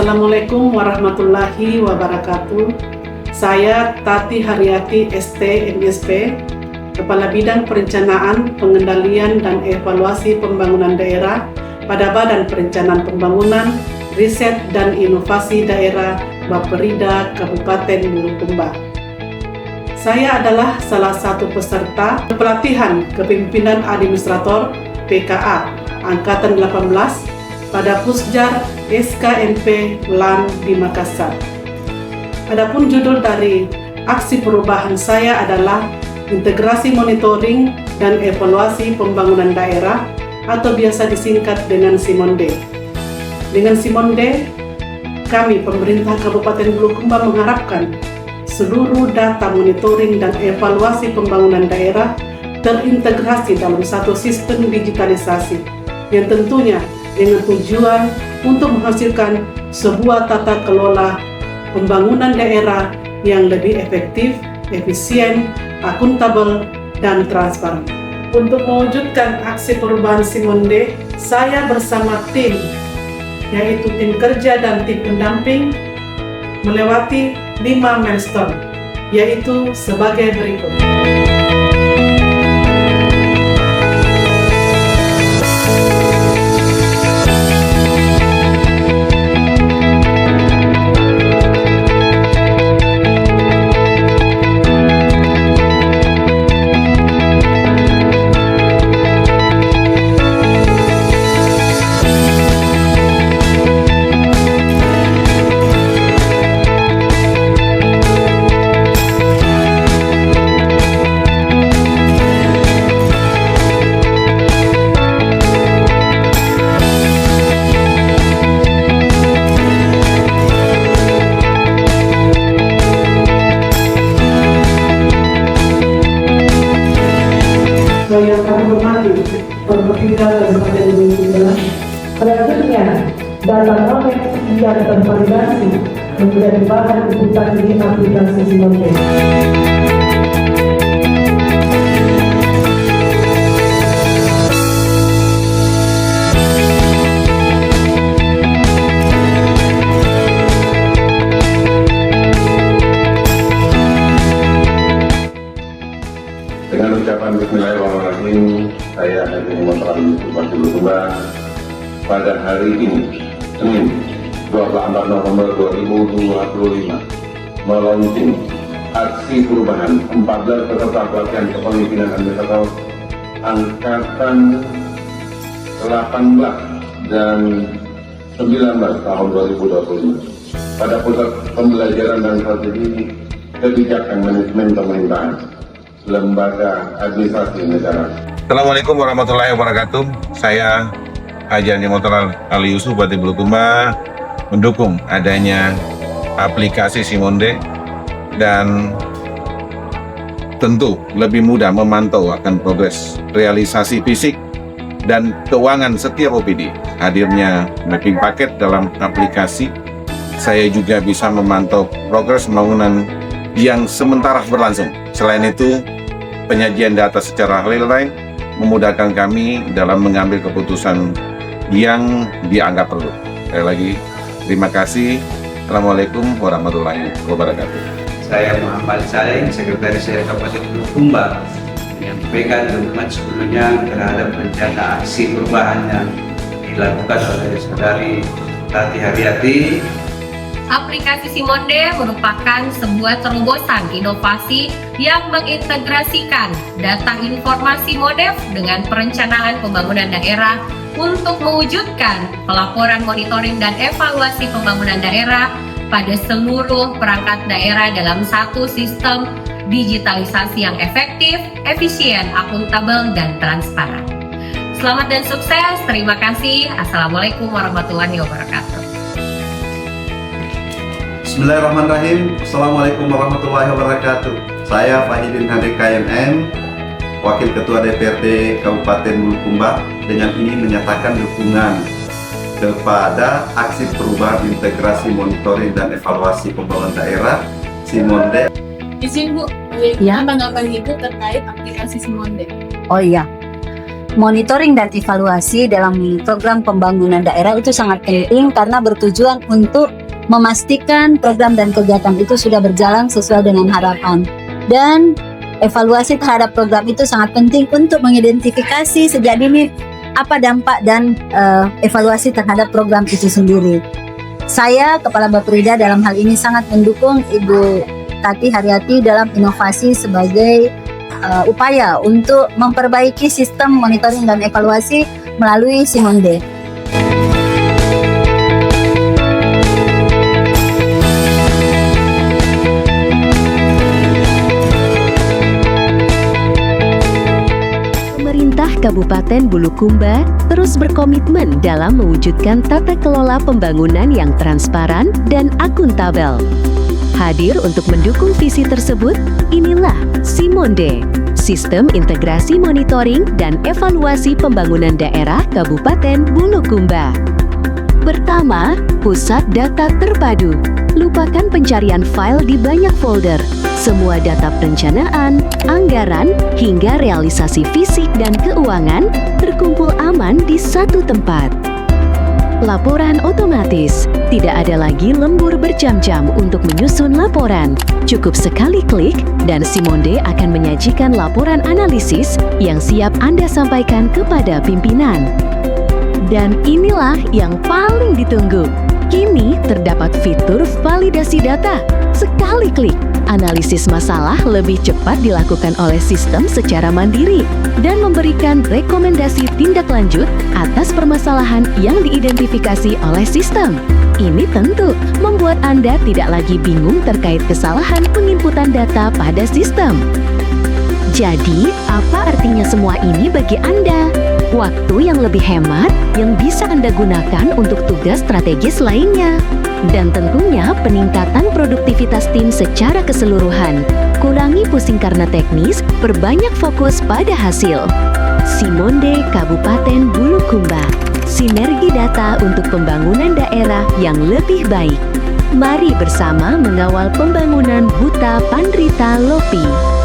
Assalamualaikum warahmatullahi wabarakatuh. Saya Tati Haryati ST MSP, Kepala Bidang Perencanaan, Pengendalian dan Evaluasi Pembangunan Daerah pada Badan Perencanaan Pembangunan, Riset dan Inovasi Daerah Bapperida Kabupaten Bulukumba. Saya adalah salah satu peserta pelatihan Kepemimpinan Administrator PKA Angkatan 18 pada Pusjar SKMP LAN di Makassar. Adapun judul dari aksi perubahan saya adalah Integrasi Monitoring dan Evaluasi Pembangunan Daerah atau biasa disingkat dengan SIMONDE. Dengan SIMONDE, kami pemerintah Kabupaten Bulukumba mengharapkan seluruh data monitoring dan evaluasi pembangunan daerah terintegrasi dalam satu sistem digitalisasi yang tentunya dengan tujuan untuk menghasilkan sebuah tata kelola pembangunan daerah yang lebih efektif, efisien, akuntabel, dan transparan. Untuk mewujudkan aksi perubahan SIMONDE, saya bersama tim, yaitu tim kerja dan tim pendamping, melewati 5 milestone, yaitu sebagai berikut. Yang kami hormati Pemerintah Kabupaten Bulukumba, selanjutnya data monet yang tervalidasi menjadi bahan rujukan di aplikasi SIMONDE. Dengan ucapan Bismillahirrahmanirrahim, saya Haji Montral Bupati Bulukumba pada hari ini, Senin 24 November 2025, melaunching aksi perubahan 14 peserta pelatihan kepemimpinan administrator Angkatan 18 dan 19 tahun 2025 pada Pusat Pembelajaran dan Strategi Kebijakan Manajemen Pemerintahan Lembaga Administrasi Negara. Assalamualaikum warahmatullahi wabarakatuh. Saya Haji Montral Ali Yusuf Bupati Bulukumba mendukung adanya aplikasi SIMONDE dan tentu lebih mudah memantau akan progres realisasi fisik dan keuangan setiap OPD. Hadirnya mapping paket dalam aplikasi, saya juga bisa memantau progres pembangunan yang sementara berlangsung. Selain itu, penyajian data secara real time memudahkan kami dalam mengambil keputusan yang dianggap perlu. Sekali lagi, terima kasih. Assalamualaikum warahmatullahi wabarakatuh. Saya Muhammad Salim, Sekretaris Daerah Kabupaten Bulukumba, menyampaikan dukungan sebelumnya terhadap rencana aksi perubahan yang dilakukan oleh Saudari Tati Haryati. Aplikasi SIMONDE merupakan sebuah terobosan inovasi yang mengintegrasikan data informasi MODEF dengan perencanaan pembangunan daerah untuk mewujudkan pelaporan monitoring dan evaluasi pembangunan daerah pada seluruh perangkat daerah dalam satu sistem digitalisasi yang efektif, efisien, akuntabel, dan transparan. Selamat dan sukses. Terima kasih. Assalamualaikum warahmatullahi wabarakatuh. Bismillahirrahmanirrahim. Assalamualaikum warahmatullahi wabarakatuh. Saya Fahidin Hadi KMM, Wakil Ketua DPRD Kabupaten Bulukumba, dengan ini menyatakan dukungan kepada aksi perubahan integrasi monitoring dan evaluasi pembangunan daerah SIMONDE. Izin Bu, Ya. tanggapan Ibu terkait aplikasi SIMONDE. Oh iya, monitoring dan evaluasi dalam program pembangunan daerah itu sangat penting karena bertujuan untuk memastikan program dan kegiatan itu sudah berjalan sesuai dengan harapan. Dan evaluasi terhadap program itu sangat penting untuk mengidentifikasi sejak dini apa dampak dan evaluasi terhadap program itu sendiri. Saya, Kepala Bapperida, dalam hal ini sangat mendukung Ibu Tati Haryati dalam inovasi sebagai upaya untuk memperbaiki sistem monitoring dan evaluasi melalui Simonde. Pemerintah Kabupaten Bulukumba terus berkomitmen dalam mewujudkan tata kelola pembangunan yang transparan dan akuntabel. Hadir untuk mendukung visi tersebut, inilah Simonde, Sistem Integrasi Monitoring dan Evaluasi Pembangunan Daerah Kabupaten Bulukumba. Pertama, Pusat Data Terpadu. Lupakan pencarian file di banyak folder. Semua data perencanaan, anggaran, hingga realisasi fisik dan keuangan terkumpul aman di satu tempat. Laporan otomatis. Tidak ada lagi lembur berjam-jam untuk menyusun laporan. Cukup sekali klik dan Simonde akan menyajikan laporan analisis yang siap Anda sampaikan kepada pimpinan. Dan inilah yang paling ditunggu. Kini terdapat fitur validasi data. Sekali klik, analisis masalah lebih cepat dilakukan oleh sistem secara mandiri dan memberikan rekomendasi tindak lanjut atas permasalahan yang diidentifikasi oleh sistem. Ini tentu membuat Anda tidak lagi bingung terkait kesalahan penginputan data pada sistem. Jadi, apa artinya semua ini bagi Anda? Waktu yang lebih hemat yang bisa Anda gunakan untuk tugas strategis lainnya. Dan tentunya peningkatan produktivitas tim secara keseluruhan. Kurangi pusing karena teknis, perbanyak fokus pada hasil. Simonde Kabupaten Bulukumba. Sinergi data untuk pembangunan daerah yang lebih baik. Mari bersama mengawal pembangunan Huta Pandrita Lopi.